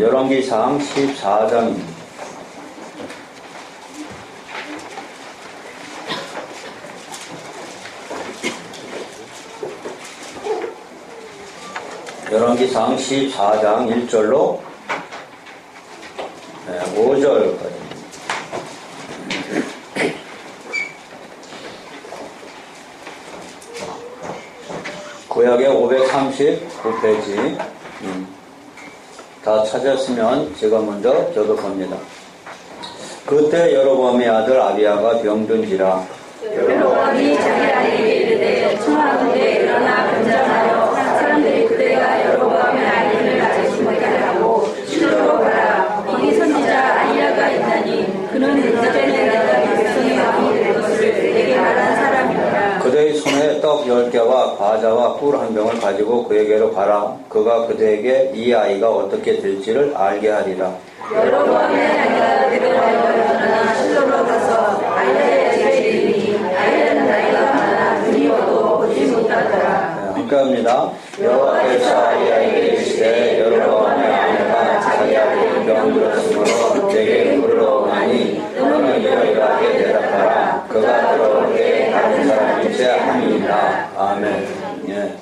열왕기상 14장입니다. 열왕기상 14장 1절로 5절까지. 구약의 539페이지. 다 찾았으면 제가 먼저 적어봅니다. 그때 여로보암의 아들 아비야가 병든지라. 여로보암이 자기 아내에게 이르되 청하건대 일어나 변장하여 사람들이 그대가 여로보암의 아들을 가지지 못하게 하고 실로로 가라. 거기 선지자 아히야가 있나니 그는 이제 내가 백성의 왕이 될 것을 내게 말한 사람이라. 그대의 손에 떡 10개와 과자와 꿀 한 병을 가지고 그에게로 가라. 그가 그대에게 이 아이가 어떻게 될지를 알게 하리라. 여로보암의 아내가 대변하여 일어나 실로로 가서 아히야의 집에 이르니 아히야는 나이가 많아 눈이어도 보지 못하더라. 함께합니다. 여호와께서 아히야에게 이르시되 여로보암의 아내가 자기 아들이 병들었으므로 내게 물으러 오나니 너는 이러이러하게 대답하라. 그가 들어오게 다른 사람일지 함이니라. 아멘. 예.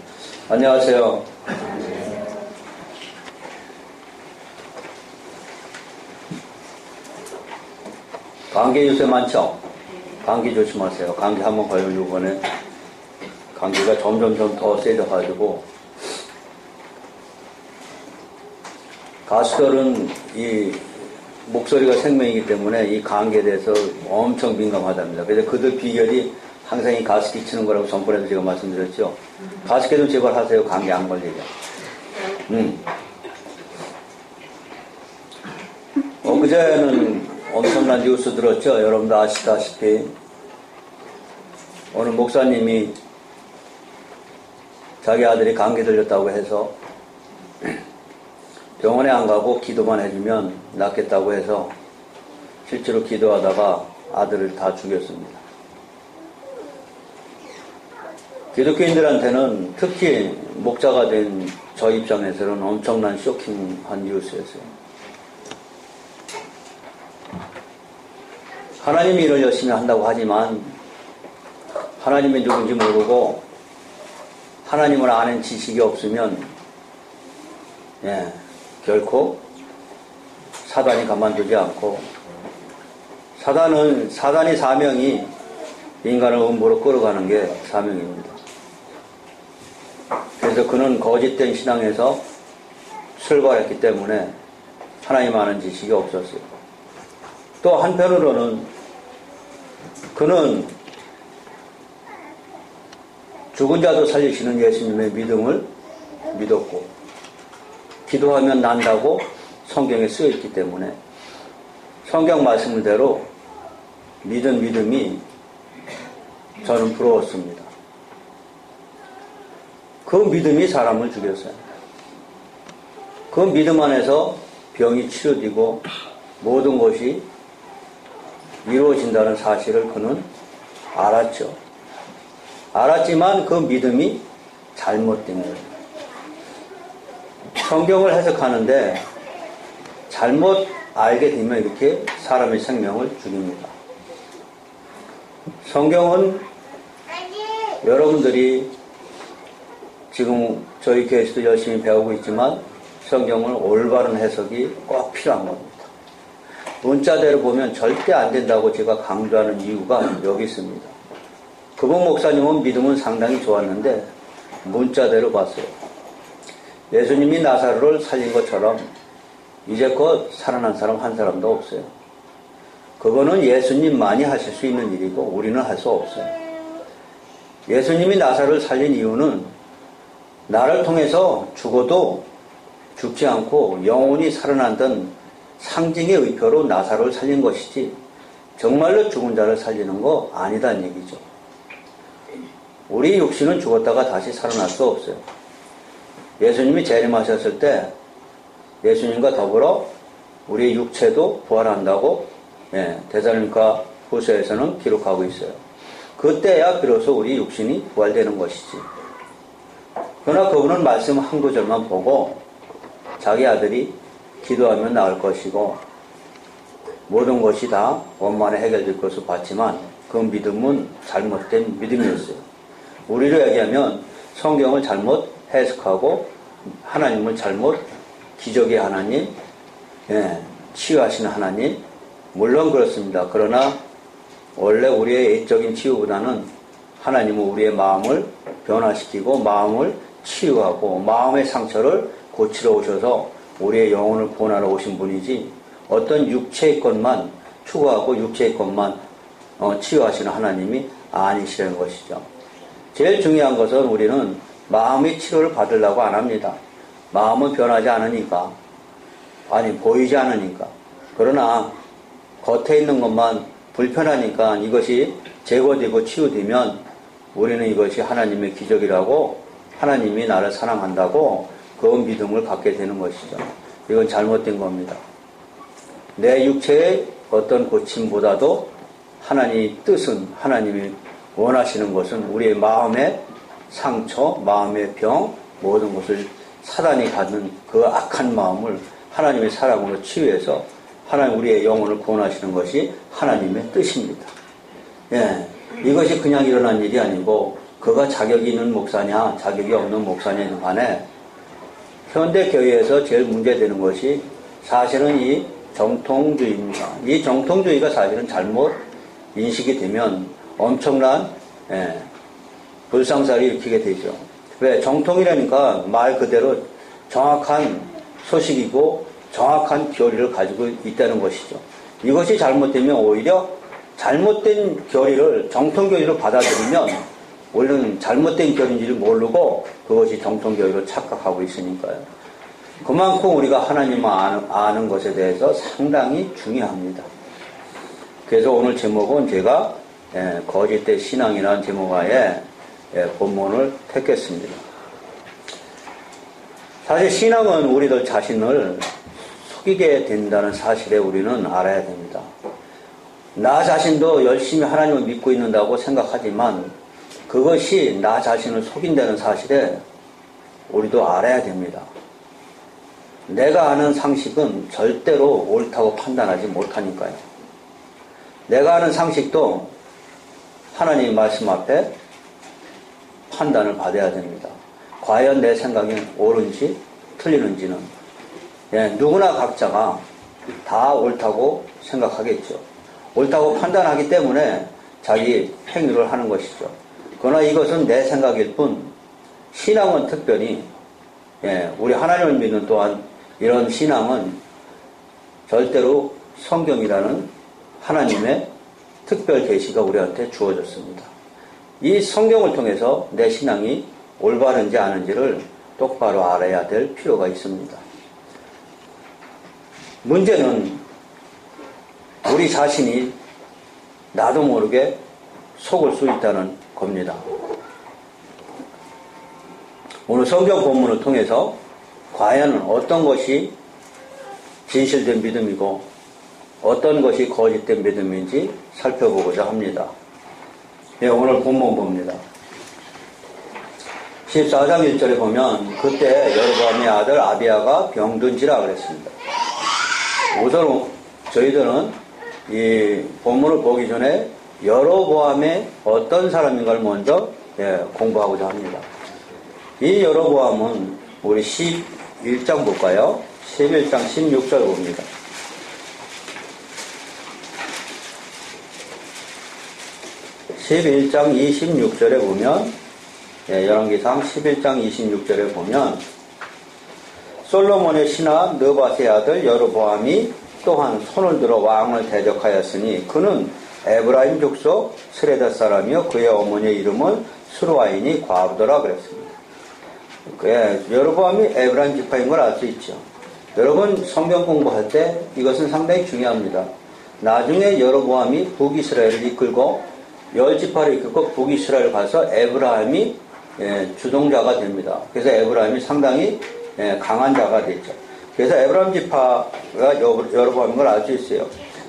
안녕하세요. 감기 요새 많죠? 감기 조심하세요. 감기 한번 걸리고 이번에 감기가 점점 더 세져가지고 가수들은 이 목소리가 생명이기 때문에 이 감기에 대해서 엄청 민감하답니다. 그래서 그들 비결이 항상 이 가습기 치는 거라고 전번에도 제가 말씀드렸죠. 가습기 좀 제발 하세요. 감기 안 걸리게. 그제는 엄청난 뉴스 들었죠. 여러분도 아시다시피 어느 목사님이 자기 아들이 감기 들렸다고 해서 병원에 안 가고 기도만 해주면 낫겠다고 해서 실제로 기도하다가 아들을 다 죽였습니다. 기독교인들한테는 특히 목자가 된 저 입장에서는 엄청난 쇼킹한 뉴스였어요. 하나님이 일을 열심히 한다고 하지만 하나님이 누군지 모르고 하나님을 아는 지식이 없으면 결코 사단이 가만두지 않고 사단의 사명이 인간을 음부로 끌어가는 게 사명입니다. 그래서 그는 거짓된 신앙에서 출발했기 때문에 하나님 아는 지식이 없었어요. 또 한편으로는 그는 죽은 자도 살리시는 예수님의 믿음을 믿었고 기도하면 난다고 성경에 쓰여있기 때문에 성경 말씀대로 믿은 믿음이 저는 부러웠습니다. 그 믿음이 사람을 죽였어요. 그 믿음 안에서 병이 치료되고 모든 것이 이루어진다는 사실을 그는 알았죠. 알았지만 그 믿음이 잘못된 거예요. 성경을 해석하는데 잘못 알게 되면 이렇게 사람의 생명을 죽입니다. 성경은 여러분들이 지금 저희 교회에서도 열심히 배우고 있지만 성경은 올바른 해석이 꼭 필요한 겁니다. 문자대로 보면 절대 안 된다고 제가 강조하는 이유가 여기 있습니다. 그분 목사님은 믿음은 상당히 좋았는데 문자대로 봤어요. 예수님이 나사로를 살린 것처럼 이제껏 살아난 사람 한 사람도 없어요. 그거는 예수님만이 하실 수 있는 일이고 우리는 할 수 없어요. 예수님이 나사로를 살린 이유는 나를 통해서 죽어도 죽지 않고 영원히 살아난다는 상징의 의표로 나사로를 살린 것이지 정말로 죽은 자를 살리는 거 아니다는 얘기죠. 우리 육신은 죽었다가 다시 살아날 수 없어요. 예수님이 재림하셨을 때 예수님과 더불어 우리의 육체도 부활한다고 데살로니가 후서에서는 기록하고 있어요. 그때야 비로소 우리 육신이 부활되는 것이지. 그러나 그분은 말씀 한 구절만 보고 자기 아들이 기도하면 나을 것이고 모든 것이 다 원만에 해결될 것을 봤지만 그 믿음은 잘못된 믿음이었어요. 우리로 얘기하면 성경을 잘못 해석하고 하나님을 잘못 기적의 하나님, 치유하시는 하나님, 물론 그렇습니다. 그러나 원래 우리의 애적인 치유보다는 하나님은 우리의 마음을 변화시키고 마음을 치유하고 마음의 상처를 고치러 오셔서 우리의 영혼을 구원하러 오신 분이지 어떤 육체의 것만 추구하고 육체의 것만 치유하시는 하나님이 아니시라는 것이죠. 제일 중요한 것은 우리는 마음의 치료를 받으려고 안 합니다. 마음은 변하지 않으니까, 아니 보이지 않으니까. 그러나 겉에 있는 것만 불편하니까 이것이 제거되고 치유되면 우리는 이것이 하나님의 기적이라고 하나님이 나를 사랑한다고 그 믿음을 갖게 되는 것이죠. 이건 잘못된 겁니다. 내 육체의 어떤 고침보다도 하나님의 뜻은 하나님이 원하시는 것은 우리의 마음의 상처, 마음의 병, 모든 것을 사단이 갖는 그 악한 마음을 하나님의 사랑으로 치유해서 하나님 우리의 영혼을 구원하시는 것이 하나님의 뜻입니다. 이것이 그냥 일어난 일이 아니고 그가 자격이 있는 목사냐 자격이 없는 목사냐 간에 현대교회에서 제일 문제되는 것이 사실은 이 정통주의입니다. 이 정통주의가 사실은 잘못 인식이 되면 엄청난 불상사를 일으키게 되죠. 왜? 정통이라니까 말 그대로 정확한 소식이고 정확한 교리를 가지고 있다는 것이죠. 이것이 잘못되면 오히려 잘못된 교리를 정통교리로 받아들이면 원래는 잘못된 교리인지를 모르고 그것이 정통교리로 착각하고 있으니까요. 그만큼 우리가 하나님을 아는 것에 대해서 상당히 중요합니다. 그래서 오늘 제목은 제가 거짓된 신앙이라는 제목하에 본문을 택했습니다. 사실 신앙은 우리들 자신을 속이게 된다는 사실에 우리는 알아야 됩니다. 나 자신도 열심히 하나님을 믿고 있는다고 생각하지만 그것이 나 자신을 속인다는 사실에 우리도 알아야 됩니다. 내가 아는 상식은 절대로 옳다고 판단하지 못하니까요. 내가 아는 상식도 하나님의 말씀 앞에 판단을 받아야 됩니다. 과연 내 생각이 옳은지 틀리는지는 누구나 각자가 다 옳다고 생각하겠죠. 옳다고 판단하기 때문에 자기 행위를 하는 것이죠. 그러나 이것은 내 생각일 뿐 신앙은 특별히 우리 하나님을 믿는 또한 이런 신앙은 절대로 성경이라는 하나님의 특별 계시가 우리한테 주어졌습니다. 이 성경을 통해서 내 신앙이 올바른지 아닌지를 똑바로 알아야 될 필요가 있습니다. 문제는 우리 자신이 나도 모르게 속을 수 있다는 겁니다. 오늘 성경 본문을 통해서 과연 어떤 것이 진실된 믿음이고 어떤 것이 거짓된 믿음인지 살펴보고자 합니다. 오늘 본문 봅니다. 14장 1절에 보면 그때 여로보암의 아들 아비야가 병든지라 그랬습니다. 우선 저희들은 이 본문을 보기 전에 여로보암의 어떤 사람인가를 먼저 공부하고자 합니다. 이 여로보암은 우리 11장 볼까요? 11장 16절 봅니다. 11장 26절에 보면 열왕기상 11장 26절에 보면 솔로몬의 신하 느밧의 아들 여로보암이 또한 손을 들어 왕을 대적하였으니 그는 에브라임 족속 스레다 사람이요 그의 어머니의 이름은 스루아인이 과부더라 그랬습니다. 여로보암이 에브라임 지파인 걸 알 수 있죠. 여러분 성경 공부할 때 이것은 상당히 중요합니다. 나중에 여로보암이 북이스라엘을 이끌고 10지파를 이끌고 북이스라엘 가서 에브라임이 주동자가 됩니다. 그래서 에브라임이 상당히 강한 자가 됐죠. 그래서 에브라임 지파가 여로보암인 걸 알 수 있어요.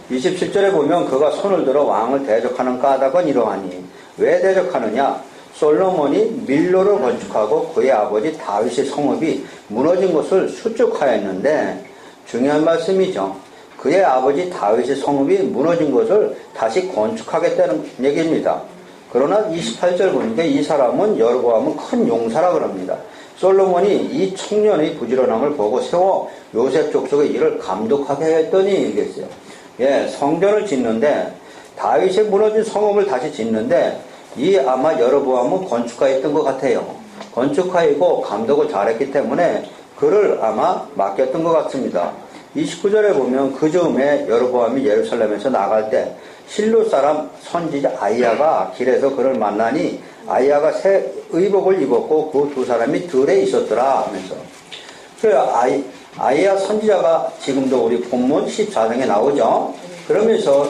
27절에 보면 그가 손을 들어 왕을 대적하는 까닭은 이러하니 왜 대적하느냐? 솔로몬이 밀로를 건축하고 그의 아버지 다윗의 성읍이 무너진 것을 수축하였는데 중요한 말씀이죠. 그의 아버지 다윗의 성읍이 무너진 것을 다시 건축하겠다는 얘기입니다. 그러나 28절 보니까 이 사람은 여로보암은 큰 용사라 그럽니다. 솔로몬이 이 청년의 부지런함을 보고 세워 요셉 족속의 일을 감독하게 했더니 얘기했어요. 예, 성전을 짓는데 다윗의 무너진 성읍을 다시 짓는데 이 아마 여로보암은 건축가였던 것 같아요. 건축가이고 감독을 잘했기 때문에 그를 아마 맡겼던 것 같습니다. 29절에 보면 그 즈음에 여로보암이 예루살렘에서 나갈 때 실로 사람 선지자 아이야가 길에서 그를 만나니 아이야가 새 의복을 입었고 그 두 사람이 들에 있었더라 하면서 그 아이야 선지자가 지금도 우리 본문 14장에 나오죠. 그러면서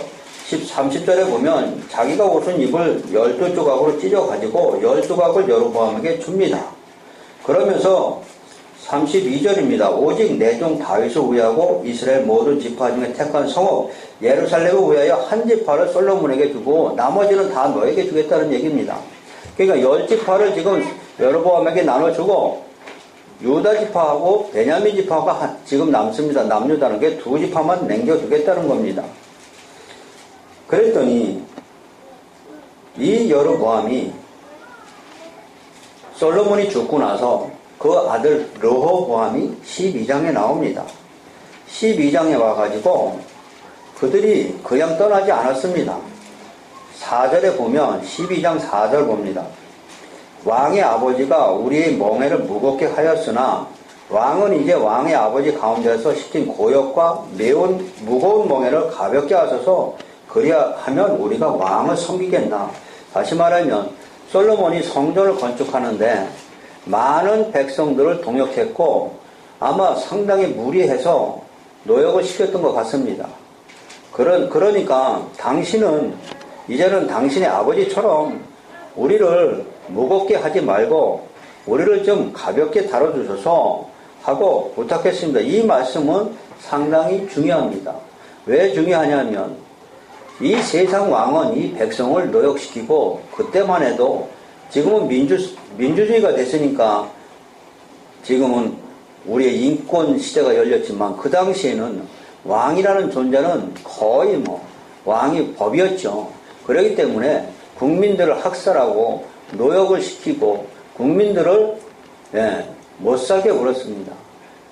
30절에 보면 자기가 옷은 입을 12조각으로 찢어가지고 12조각을 여로보암에게 줍니다. 그러면서 32절입니다. 오직 내 종 다윗을 위하고 이스라엘 모든 지파 중에 택한 성읍 예루살렘을 위하여 한 지파를 솔로몬에게 주고 나머지는 다 너에게 주겠다는 얘기입니다. 그러니까 10지파를 지금 여로보암에게 나눠주고 유다 지파하고 베냐민 지파가 지금 남습니다. 남유다는 게 두 지파만 남겨주겠다는 겁니다. 그랬더니 이 여로보암이 솔로몬이 죽고 나서 그 아들 르호보암이 12장에 나옵니다. 12장에 와가지고 그들이 그냥 떠나지 않았습니다. 4절에 보면 12장 4절 봅니다. 왕의 아버지가 우리의 멍에를 무겁게 하였으나 왕은 이제 왕의 아버지 가운데서 시킨 고역과 매운 무거운 멍에를 가볍게 하소서 그리하면 우리가 왕을 섬기겠나. 다시 말하면 솔로몬이 성전을 건축하는데 많은 백성들을 동역했고 아마 상당히 무리해서 노역을 시켰던 것 같습니다. 그러니까 당신은 이제는 당신의 아버지처럼 우리를 무겁게 하지 말고 우리를 좀 가볍게 다뤄주셔서 하고 부탁했습니다. 이 말씀은 상당히 중요합니다. 왜 중요하냐면 이 세상 왕은 이 백성을 노역시키고 그때만 해도 지금은 민주주의가 됐으니까 지금은 우리의 인권 시대가 열렸지만 그 당시에는 왕이라는 존재는 거의 왕이 법이었죠. 그렇기 때문에 국민들을 학살하고 노역을 시키고 국민들을 못 살게 굴었습니다.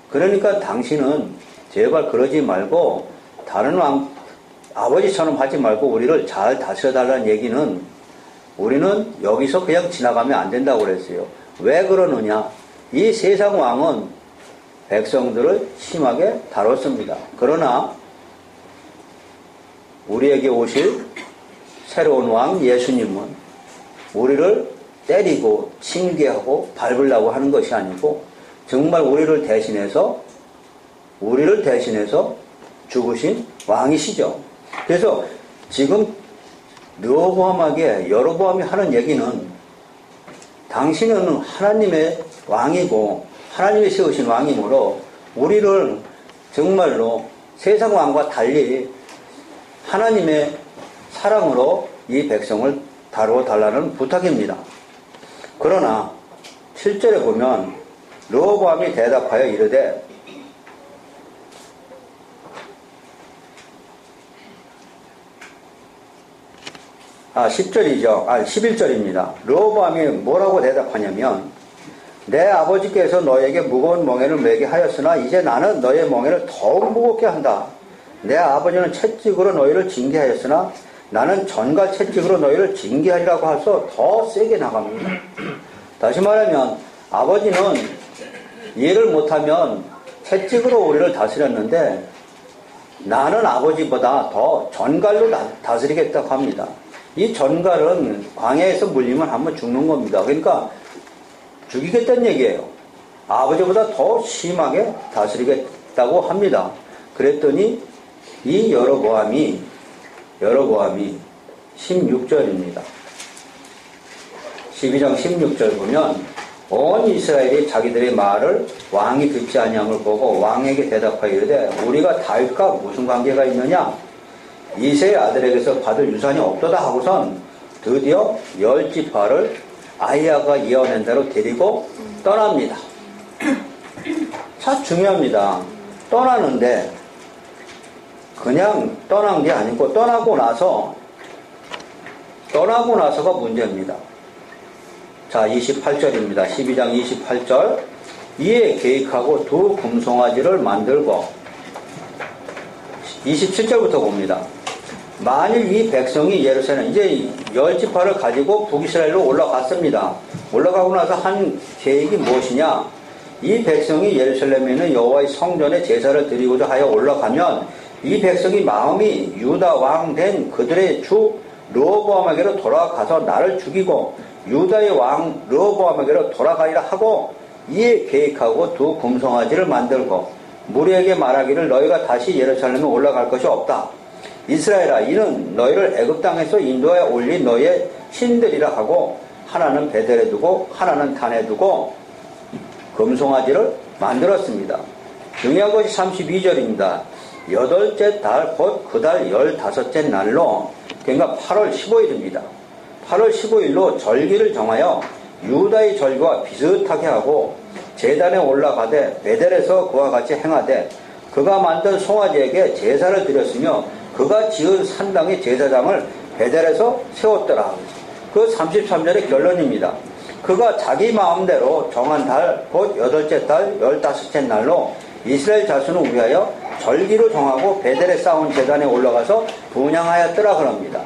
그러니까 당신은 제발 그러지 말고 다른 왕 아버지처럼 하지 말고 우리를 잘 다스려달라는 얘기는 우리는 여기서 그냥 지나가면 안 된다고 그랬어요. 왜 그러느냐? 이 세상 왕은 백성들을 심하게 다뤘습니다. 그러나 우리에게 오실 새로운 왕 예수님은 우리를 때리고 징계하고 밟으려고 하는 것이 아니고 정말 우리를 대신해서 죽으신 왕이시죠. 그래서 지금 르호보암에게 여로보암이 하는 얘기는 당신은 하나님의 왕이고 하나님이 세우신 왕이므로 우리를 정말로 세상 왕과 달리 하나님의 사랑으로 이 백성을 다루어 달라는 부탁입니다. 그러나 7절에 보면 르호보암이 대답하여 이르되 11절입니다. 르호보암이 뭐라고 대답하냐면 내 아버지께서 너에게 무거운 멍에를 매게 하였으나 이제 나는 너의 멍에를 더욱 무겁게 한다. 내 아버지는 채찍으로 너희를 징계하였으나 나는 전갈 채찍으로 너희를 징계하리라고 해서 더 세게 나갑니다. 다시 말하면 아버지는 이해를 못하면 채찍으로 우리를 다스렸는데 나는 아버지보다 더 전갈로 다스리겠다고 합니다. 이 전갈은 광야에서 물리면 한번 죽는 겁니다. 그러니까 죽이겠다는 얘기예요. 아버지보다 더 심하게 다스리겠다고 합니다. 그랬더니 이 여로보암이 16절입니다. 12장 16절 보면 온 이스라엘이 자기들의 말을 왕이 듣지 아니함을 보고 왕에게 대답하여 이르되 우리가 다윗과 무슨 관계가 있느냐? 이새의 아들에게서 받을 유산이 없도다 하고선 드디어 10지파를 아이야가 예언한 대로 데리고 떠납니다. 참 중요합니다. 떠나는데 그냥 떠난 게 아니고 떠나고 나서가 문제입니다. 자, 28절입니다. 12장 28절. 이에 계획하고 두 금송아지를 만들고 27절부터 봅니다. 만일 이 백성이 예루살렘 이제 10지파를 가지고 북이스라엘로 올라갔습니다. 올라가고 나서 한 계획이 무엇이냐? 이 백성이 예루살렘에 있는 여호와의 성전에 제사를 드리고자 하여 올라가면 이 백성이 마음이 유다 왕 된 그들의 주 르호보암에게로 돌아가서 나를 죽이고 유다의 왕 르호보암에게로 돌아가리라 하고 이에 계획하고 두 금송아지를 만들고 무리에게 말하기를 너희가 다시 예루살렘에 올라갈 것이 없다. 이스라엘아, 이는 너희를 애굽 땅에서 인도에 올린 너희의 신들이라 하고 하나는 베델에 두고 하나는 단에 두고 금송아지를 만들었습니다. 중요한 것이 32절입니다. 8째 달 곧 그 달 15째 날로, 그러니까 8월 15일입니다. 8월 15일로 절기를 정하여 유다의 절기와 비슷하게 하고 제단에 올라가되 베델에서 그와 같이 행하되 그가 만든 송아지에게 제사를 드렸으며 그가 지은 산당의 제사장을 베델에서 세웠더라. 그 33절의 결론입니다. 그가 자기 마음대로 정한 달 곧 8째 달 15째 날로 이스라엘 자손을 위하여 절기로 정하고 베델에 쌓은 제단에 올라가서 분향하였더라 그럽니다.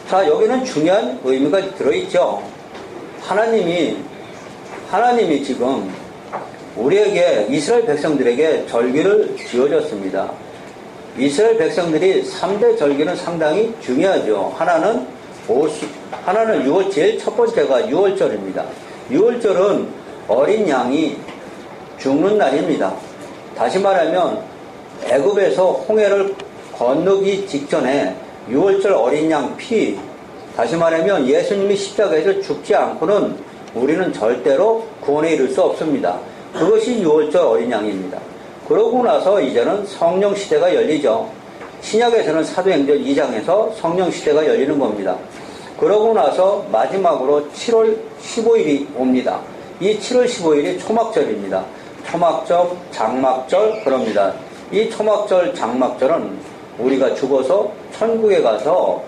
자, 여기는 중요한 의미가 들어있죠. 하나님이 지금 우리에게 이스라엘 백성들에게 절기를 지어줬습니다. 이스라엘 백성들이 3대 절기는 상당히 중요하죠. 하나는 6월 제일 첫 번째가 6월절입니다. 6월절은 어린 양이 죽는 날입니다. 다시 말하면 애굽에서 홍해를 건너기 직전에 6월절 어린 양 피, 다시 말하면 예수님이 십자가에서 죽지 않고는 우리는 절대로 구원에 이를 수 없습니다. 그것이 6월절 어린 양입니다. 그러고 나서 이제는 성령 시대가 열리죠. 신약에서는 사도행전 2장에서 성령 시대가 열리는 겁니다. 그러고 나서 마지막으로 7월 15일이 옵니다. 이 7월 15일이 초막절입니다. 초막절, 장막절 그럽니다. 이 초막절, 장막절은 우리가 죽어서 천국에 가서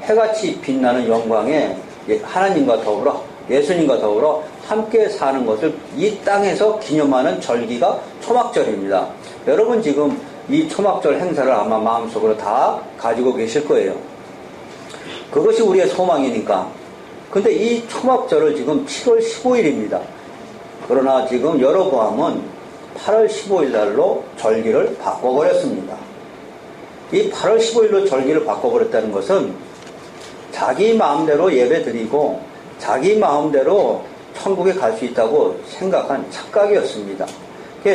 해같이 빛나는 영광에 하나님과 더불어 예수님과 더불어 함께 사는 것을 이 땅에서 기념하는 절기가 초막절입니다. 여러분 지금 이 초막절 행사를 아마 마음속으로 다 가지고 계실 거예요. 그것이 우리의 소망이니까. 근데 이 초막절을 지금 7월 15일입니다. 그러나 지금 여로보암은 8월 15일 날로 절기를 바꿔버렸습니다. 이 8월 15일로 절기를 바꿔버렸다는 것은 자기 마음대로 예배 드리고 자기 마음대로 천국에 갈 수 있다고 생각한 착각이었습니다.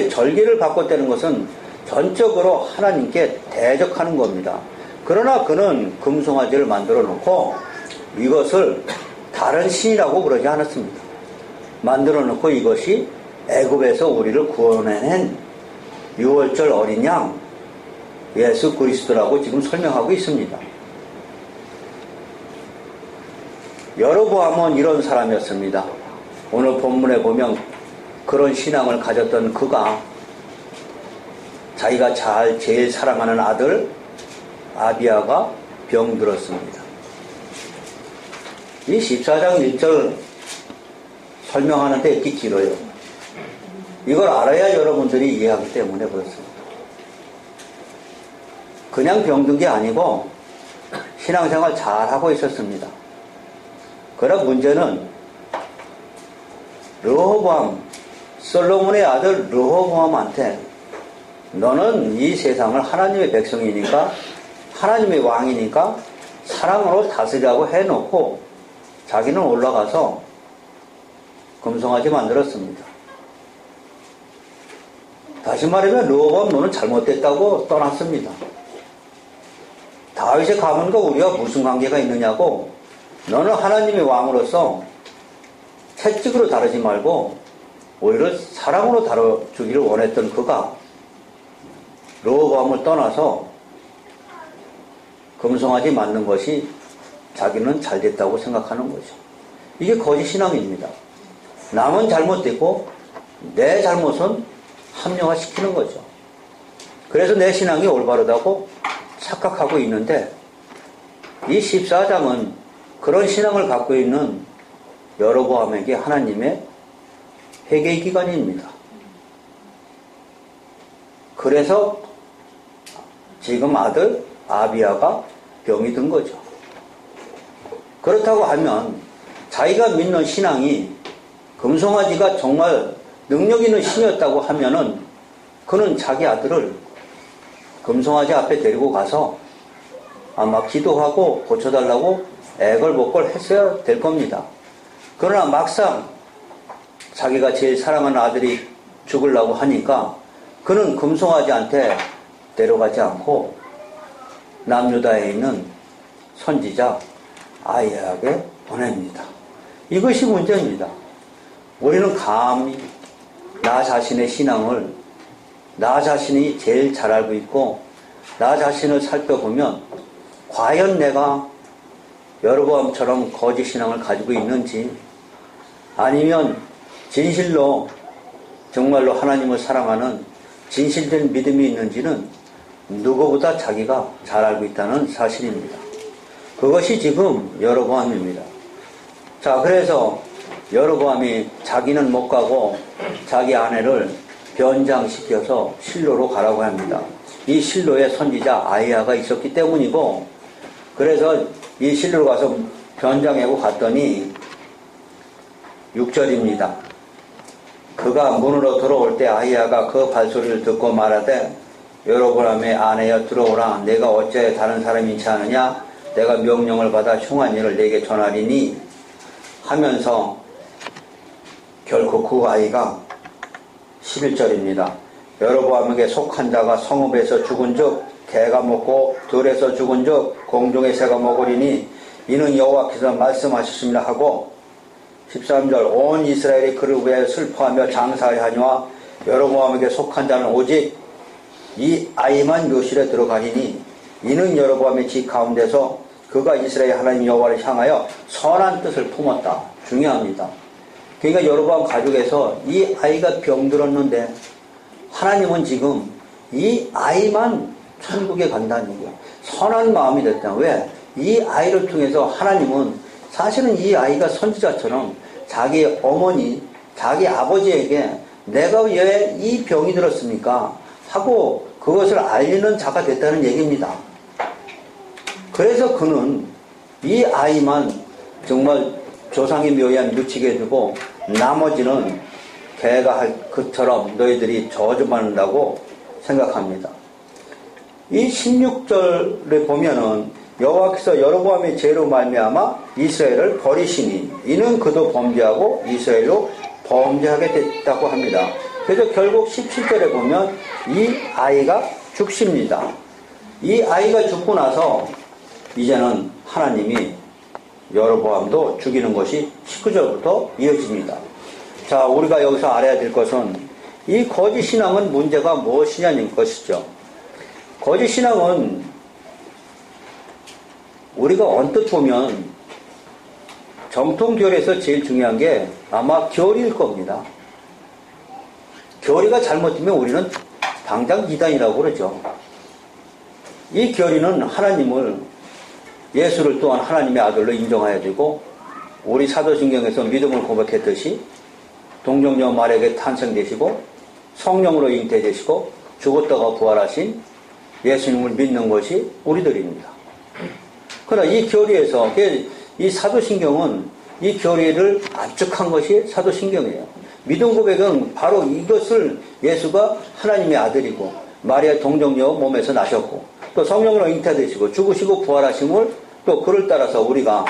절기를 바꿨다는 것은 전적으로 하나님께 대적하는 겁니다. 그러나 그는 금송아지를 만들어 놓고 이것을 다른 신이라고 그러지 않았습니다. 만들어 놓고 이것이 애굽에서 우리를 구원해낸 6월절 어린 양 예수 그리스도라고 지금 설명하고 있습니다. 여로보암은 이런 사람이었습니다. 오늘 본문에 보면 그런 신앙을 가졌던 그가 자기가 제일 사랑하는 아들 아비야가 병들었습니다. 이 14장 1절 설명하는데 이렇게 길어요. 이걸 알아야 여러분들이 이해하기 때문에 그렇습니다. 그냥 병든 게 아니고 신앙생활 잘하고 있었습니다. 그러나 문제는 르호보암, 솔로몬의 아들 르호보암한테 너는 이 세상을 하나님의 백성이니까 하나님의 왕이니까 사랑으로 다스리라고 해놓고 자기는 올라가서 금송아지 만들었습니다. 다시 말하면 르호보암 너는 잘못됐다고 떠났습니다. 다윗의 가문과 우리가 무슨 관계가 있느냐고 너는 하나님의 왕으로서 채찍으로 다루지 말고 오히려 사랑으로 다뤄주기를 원했던 그가 르호보암을 떠나서 금송아지 만든 것이 자기는 잘됐다고 생각하는 거죠. 이게 거짓 신앙입니다. 남은 잘못됐고 내 잘못은 합리화시키는 거죠. 그래서 내 신앙이 올바르다고 착각하고 있는데 이 14장은 그런 신앙을 갖고 있는 여로보암에게 하나님의 회개 기간입니다. 그래서 지금 아들 아비야가 병이 든 거죠. 그렇다고 하면 자기가 믿는 신앙이 금송아지가 정말 능력 있는 신이었다고 하면은 그는 자기 아들을 금송아지 앞에 데리고 가서 아마 기도하고 고쳐달라고 애걸복걸 했어야 될 겁니다. 그러나 막상 자기가 제일 사랑하는 아들이 죽으려고 하니까 그는 금송아지한테 데려가지 않고 남유다에 있는 선지자 아이야에게 보냅니다. 이것이 문제입니다. 우리는 감히 나 자신의 신앙을 나 자신이 제일 잘 알고 있고 나 자신을 살펴보면 과연 내가 여로보암처럼 거짓 신앙을 가지고 있는지 아니면 진실로 정말로 하나님을 사랑하는 진실된 믿음이 있는지는 누구보다 자기가 잘 알고 있다는 사실입니다. 그것이 지금 여로보암입니다. 자, 그래서 여로보암이 자기는 못 가고 자기 아내를 변장시켜서 실로로 가라고 합니다. 이 실로에 선지자 아이야가 있었기 때문이고 그래서 이 실로로 가서 변장하고 갔더니 6절입니다. 그가 문으로 들어올 때 아이야가 그 발소리를 듣고 말하되 여로보암의 아내여 들어오라. 내가 어째 다른 사람인지 아느냐? 내가 명령을 받아 흉한 일을 내게 전하리니 하면서 결코 그 아이가 11절입니다. 여로보암에게 속한 자가 성읍에서 죽은 즉 개가 먹고 들에서 죽은 즉 공중의 새가 먹으리니 이는 여호와께서 말씀하셨습니다 하고 13절 온 이스라엘이 그를 위하여 슬퍼하며 장사하여 하니와 여로보암에게 속한 자는 오직 이 아이만 묘실에 들어가리니 이는 여로보암의 집 가운데서 그가 이스라엘 하나님 여호와를 향하여 선한 뜻을 품었다. 중요합니다. 그러니까 여로보암 가족에서 이 아이가 병들었는데 하나님은 지금 이 아이만 천국에 간다는 얘기야. 선한 마음이 됐다. 왜? 이 아이를 통해서 하나님은 사실은 이 아이가 선지자처럼 자기 어머니, 자기 아버지에게 내가 왜 이 병이 들었습니까? 하고 그것을 알리는 자가 됐다는 얘기입니다. 그래서 그는 이 아이만 정말 조상의 묘에 묻히게 해두고 나머지는 개가 할 그처럼 너희들이 저주받는다고 생각합니다. 이 16절에 보면은 여호와께서 여로보암의 죄로 말미암아 이스라엘을 버리시니 이는 그도 범죄하고 이스라엘로 범죄하게 됐다고 합니다. 그래서 결국 17절에 보면 이 아이가 죽습니다. 이 아이가 죽고 나서 이제는 하나님이 여로보암도 죽이는 것이 19절부터 이어집니다. 자, 우리가 여기서 알아야 될 것은 이 거짓 신앙은 문제가 무엇이냐는 것이죠. 거짓 신앙은 우리가 언뜻 보면 정통교리에서 제일 중요한 게 아마 교리일 겁니다. 교리가 잘못되면 우리는 당장 이단이라고 그러죠. 이 교리는 하나님을 예수를 또한 하나님의 아들로 인정해야 되고 우리 사도신경에서 믿음을 고백했듯이 동정녀 마리아에게 탄생되시고 성령으로 잉태되시고 죽었다가 부활하신 예수님을 믿는 것이 우리들입니다. 그러나 이 교리에서 이 사도신경은 이 교리를 압축한 것이 사도신경이에요. 믿음 고백은 바로 이것을 예수가 하나님의 아들이고 마리아 동정녀 몸에서 나셨고 또 성령으로 잉태되시고 죽으시고 부활하심을 또 그를 따라서 우리가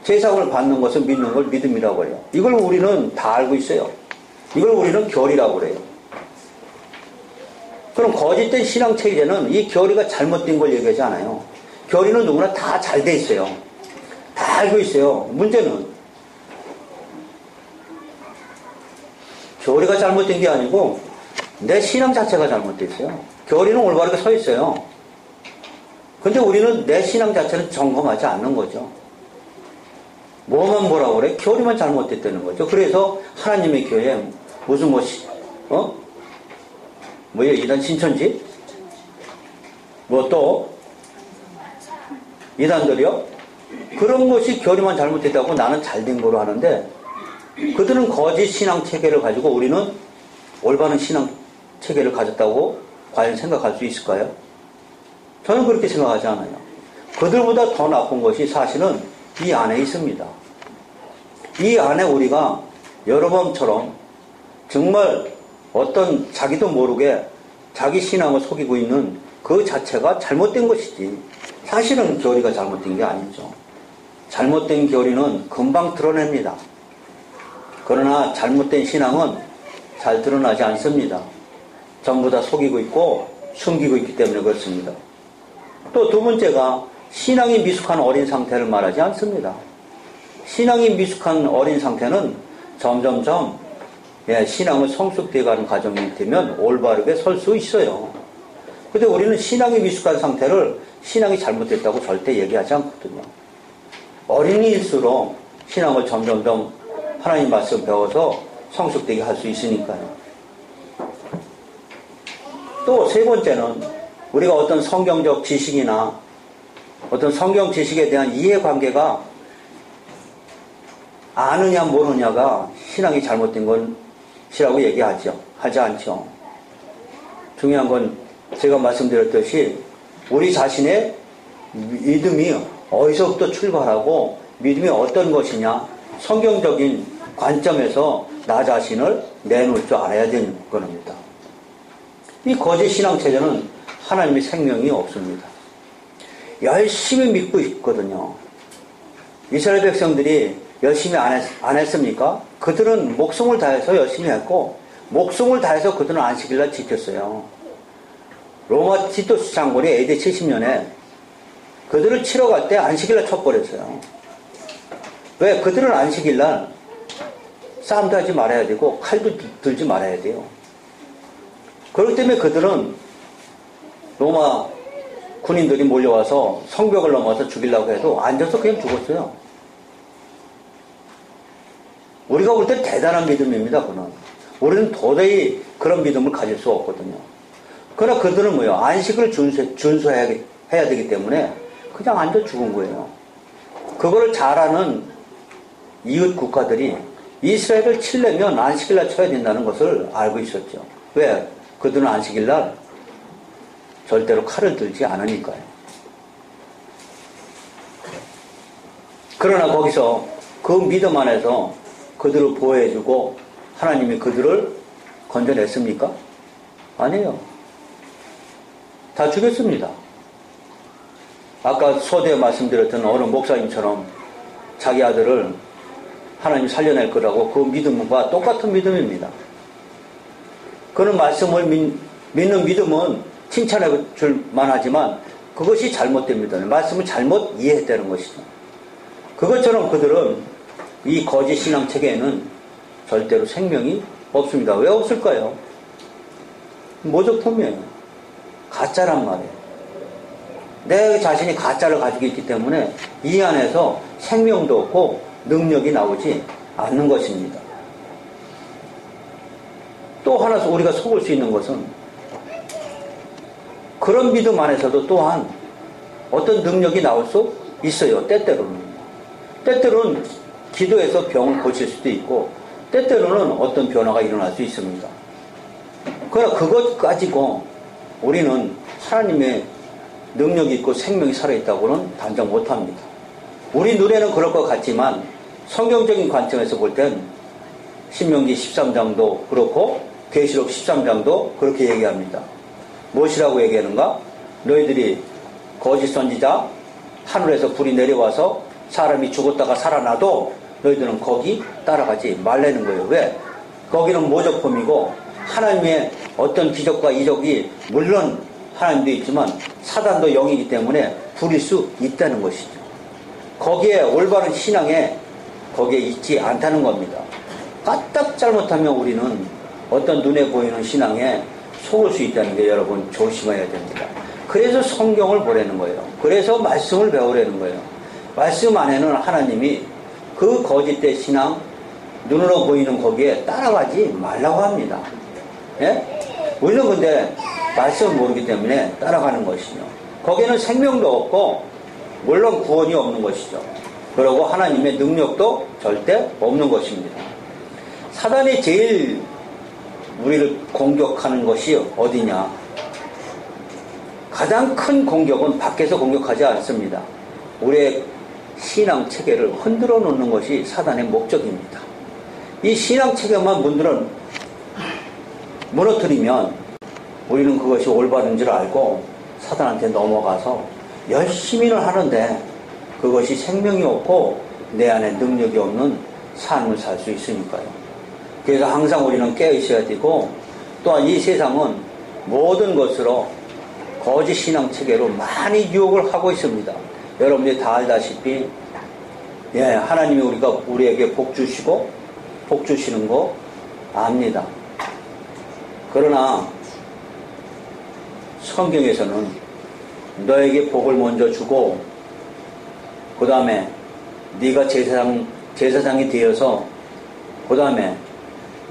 제사함을 받는 것을 믿는 걸 믿음이라고 해요. 이걸 우리는 다 알고 있어요. 이걸 우리는 교리라고 그래요. 그럼 거짓된 신앙 체계는 이 교리가 잘못된 걸 얘기하지 않아요. 교리는 누구나 다 잘 돼 있어요. 다 알고 있어요. 문제는 교리가 잘못된 게 아니고 내 신앙 자체가 잘못돼 있어요. 교리는 올바르게 서 있어요. 근데 우리는 내 신앙 자체는 점검하지 않는 거죠. 뭐만 보라고 그래? 교리만 잘못됐다는 거죠. 그래서 하나님의 교회 무슨 뭐예요? 이단 신천지? 뭐 또? 이단들이요? 그런 것이 교리만 잘못됐다고 나는 잘된 거로 하는데, 그들은 거짓 신앙 체계를 가지고 우리는 올바른 신앙 체계를 가졌다고 과연 생각할 수 있을까요? 저는 그렇게 생각하지 않아요. 그들보다 더 나쁜 것이 사실은 이 안에 있습니다. 이 안에 우리가 여러분처럼 정말 어떤 자기도 모르게 자기 신앙을 속이고 있는 그 자체가 잘못된 것이지, 사실은 교리가 잘못된 게 아니죠. 잘못된 교리는 금방 드러냅니다. 그러나 잘못된 신앙은 잘 드러나지 않습니다. 전부 다 속이고 있고 숨기고 있기 때문에 그렇습니다. 또 두 번째가 신앙이 미숙한 어린 상태를 말하지 않습니다. 신앙이 미숙한 어린 상태는 점점점 신앙을 성숙되어 가는 과정이 되면 올바르게 설 수 있어요. 근데 우리는 신앙이 미숙한 상태를 신앙이 잘못됐다고 절대 얘기하지 않거든요. 어린이일수록 신앙을 점점점 하나님 말씀 배워서 성숙되게 할 수 있으니까요. 또 세 번째는 우리가 어떤 성경적 지식이나 어떤 성경 지식에 대한 이해관계가 아느냐 모르냐가 신앙이 잘못된 것이라고 얘기하죠. 하지 않죠. 중요한 건 제가 말씀드렸듯이 우리 자신의 믿음이 어디서부터 출발하고 믿음이 어떤 것이냐, 성경적인 관점에서 나 자신을 내놓을 줄 알아야 되는 겁니다. 이 거짓 신앙 체제는 하나님의 생명이 없습니다. 열심히 믿고 있거든요. 이스라엘 백성들이 열심히 안 했습니까? 그들은 목숨을 다해서 열심히 했고, 목숨을 다해서 그들은 안식일날 지켰어요. 로마 티투스 장군이 AD 70년에 그들을 치러 갈 때 안식일날 쳐버렸어요. 왜? 그들은 안식일날 싸움도 하지 말아야 되고 칼도 들지 말아야 돼요. 그렇기 때문에 그들은 로마 군인들이 몰려와서 성벽을 넘어서 죽이려고 해도 앉아서 그냥 죽었어요. 우리가 볼 때 대단한 믿음입니다. 그는. 우리는 도저히 그런 믿음을 가질 수 없거든요. 그러나 그들은 뭐예요? 안식을 준수해야 되기 때문에 그냥 앉아 죽은 거예요. 그거를 잘 아는 이웃 국가들이 이스라엘을 치려면 안식일날 쳐야 된다는 것을 알고 있었죠. 왜? 그들은 안식일날 절대로 칼을 들지 않으니까요. 그러나 거기서 그 믿음 안에서 그들을 보호해주고 하나님이 그들을 건져냈습니까? 아니에요. 다 죽였습니다. 아까 소대에 말씀드렸던 어느 목사님처럼 자기 아들을 하나님 살려낼 거라고 그 믿음과 똑같은 믿음입니다. 그런 말씀을 믿는 믿음은 칭찬해 줄 만하지만 그것이 잘못됩니다. 말씀을 잘못 이해했다는 것이죠. 그것처럼 그들은 이 거짓 신앙 체계에는 절대로 생명이 없습니다. 왜 없을까요? 모조품이에요. 가짜란 말이에요. 내 자신이 가짜를 가지고 있기 때문에 이 안에서 생명도 없고 능력이 나오지 않는 것입니다. 또 하나 우리가 속을 수 있는 것은 그런 믿음 안에서도 또한 어떤 능력이 나올 수 있어요. 때때로는. 때때로는 기도해서 병을 고칠 수도 있고 때때로는 어떤 변화가 일어날 수 있습니다. 그러나 그것 가지고 우리는 하나님의 능력이 있고 생명이 살아있다고는 단정 못합니다. 우리 눈에는 그럴 것 같지만 성경적인 관점에서 볼 땐 신명기 13장도 그렇고 계시록 13장도 그렇게 얘기합니다. 무엇이라고 얘기하는가? 너희들이 거짓 선지자 하늘에서 불이 내려와서 사람이 죽었다가 살아나도 너희들은 거기 따라가지 말라는 거예요. 왜? 거기는 모조품이고 하나님의 어떤 기적과 이적이 물론 하나님도 있지만 사단도 영이기 때문에 부릴 수 있다는 것이죠. 거기에 올바른 신앙에 거기에 있지 않다는 겁니다. 까딱 잘못하면 우리는 어떤 눈에 보이는 신앙에 속을 수 있다는 게 여러분 조심해야 됩니다. 그래서 성경을 보라는 거예요. 그래서 말씀을 배우라는 거예요. 말씀 안에는 하나님이 그 거짓된 신앙, 눈으로 보이는 거기에 따라가지 말라고 합니다. 예? 우리는 근데 말씀을 모르기 때문에 따라가는 것이죠. 거기는 생명도 없고 물론 구원이 없는 것이죠. 그리고 하나님의 능력도 절대 없는 것입니다. 사단이 제일 우리를 공격하는 것이 어디냐? 가장 큰 공격은 밖에서 공격하지 않습니다. 우리의 신앙 체계를 흔들어 놓는 것이 사단의 목적입니다. 이 신앙 체계만 무너뜨리면 우리는 그것이 올바른 줄 알고 사단한테 넘어가서 열심히는 하는데 그것이 생명이 없고 내 안에 능력이 없는 삶을 살 수 있으니까요. 그래서 항상 우리는 깨어 있어야 되고, 또한 이 세상은 모든 것으로 거짓 신앙 체계로 많이 유혹을 하고 있습니다. 여러분들이 다 알다시피 하나님이 우리에게 복 주시고 복 주시는 거 압니다. 그러나 성경에서는 너에게 복을 먼저 주고 그 다음에 네가 제사장이 되어서 그 다음에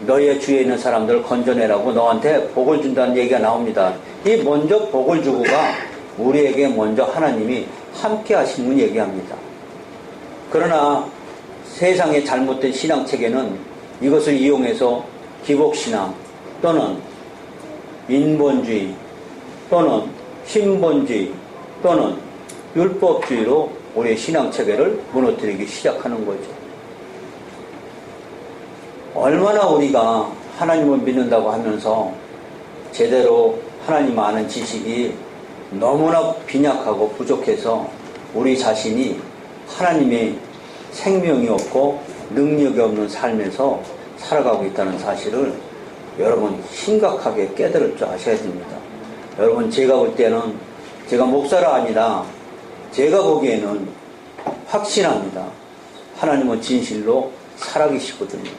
너의 주위에 있는 사람들을 건져내라고 너한테 복을 준다는 얘기가 나옵니다. 이 먼저 복을 주고가 우리에게 먼저 하나님이 함께 하신 분 얘기합니다. 그러나 세상의 잘못된 신앙체계는 이것을 이용해서 기복신앙 또는 인본주의 또는 신본주의 또는 율법주의로 우리의 신앙체계를 무너뜨리기 시작하는 거죠. 얼마나 우리가 하나님을 믿는다고 하면서 제대로 하나님 아는 지식이 너무나 빈약하고 부족해서 우리 자신이 하나님의 생명이 없고 능력이 없는 삶에서 살아가고 있다는 사실을 여러분 심각하게 깨달을 줄 아셔야 됩니다. 여러분 제가 볼 때는 제가 목사가 아니라 제가 보기에는 확신합니다. 하나님은 진실로 살아계시거든요.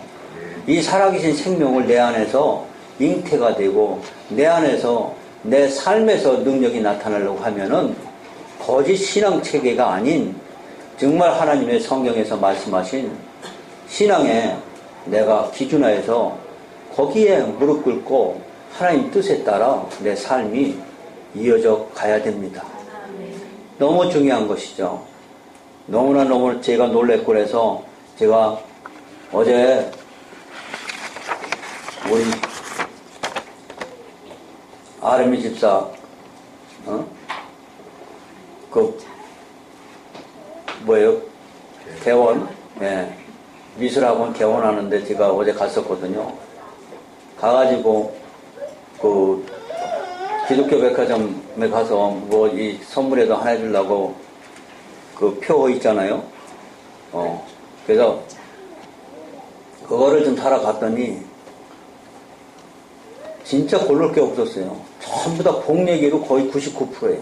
이 살아계신 생명을 내 안에서 잉태가 되고 내 안에서 내 삶에서 능력이 나타나려고 하면은 거짓 신앙 체계가 아닌 정말 하나님의 성경에서 말씀하신 신앙에 내가 기준화해서 거기에 무릎 꿇고 하나님 뜻에 따라 내 삶이 이어져 가야 됩니다. 너무 중요한 것이죠. 너무나 제가 놀랬고 그래서 제가 어제 우리 아르미 집사 개원 미술학원 개원하는데 제가 어제 갔었거든요. 가가지고 기독교 백화점에 가서 이 선물에도 하나 해주려고 표 있잖아요. 그래서 그거를 좀 사러 갔더니 진짜 고를 게 없었어요. 전부 다 복 얘기로 거의 99%예요.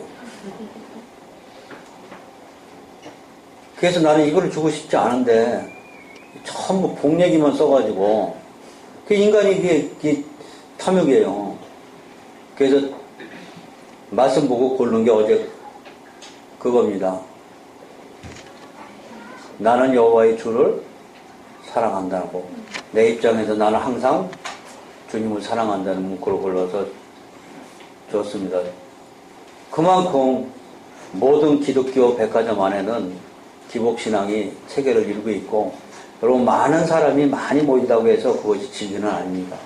그래서 나는 이걸 주고 싶지 않은데 전부 복 얘기만 써가지고 그 인간이 이게 탐욕이에요. 그래서 말씀 보고 고른 게 어제 그겁니다. 나는 여호와의 주를 사랑한다고. 내 입장에서 나는 항상 주님을 사랑한다는 문구를 골라서 줬습니다. 그만큼 모든 기독교 백화점 안에는 기복신앙이 체계를 이루고 있고, 여러분 많은 사람이 많이 모인다고 해서 그것이 진리는 아닙니다.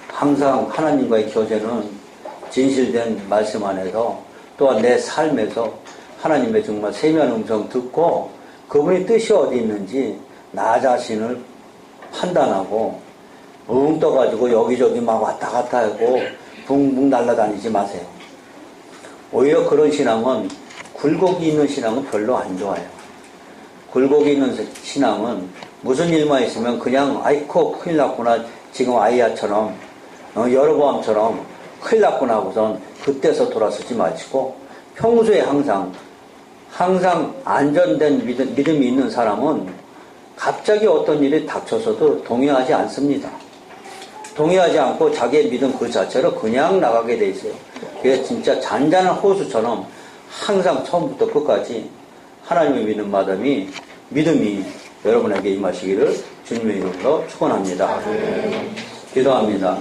항상 하나님과의 교제는 진실된 말씀 안에서 또한 내 삶에서 하나님의 정말 세미한 음성 듣고 그분의 뜻이 어디 있는지 나 자신을 판단하고 떠가지고 여기저기 막 왔다 갔다 하고 붕붕 날아다니지 마세요. 오히려 그런 신앙은 굴곡이 있는 신앙은 별로 안 좋아요. 굴곡이 있는 신앙은 무슨 일만 있으면 그냥 아이코 큰일 났구나, 지금 아이야처럼 여로보암처럼 큰일 났구나 하고선 그때서 돌아서지 마시고 평소에 항상 안전된 믿음이 있는 사람은 갑자기 어떤 일이 닥쳐서도 동의하지 않습니다. 동의하지 않고 자기의 믿음 그 자체로 그냥 나가게 돼 있어요. 그래서 진짜 잔잔한 호수처럼 항상 처음부터 끝까지 하나님의 믿음이 여러분에게 임하시기를 주님의 이름으로 축원합니다. 기도합니다.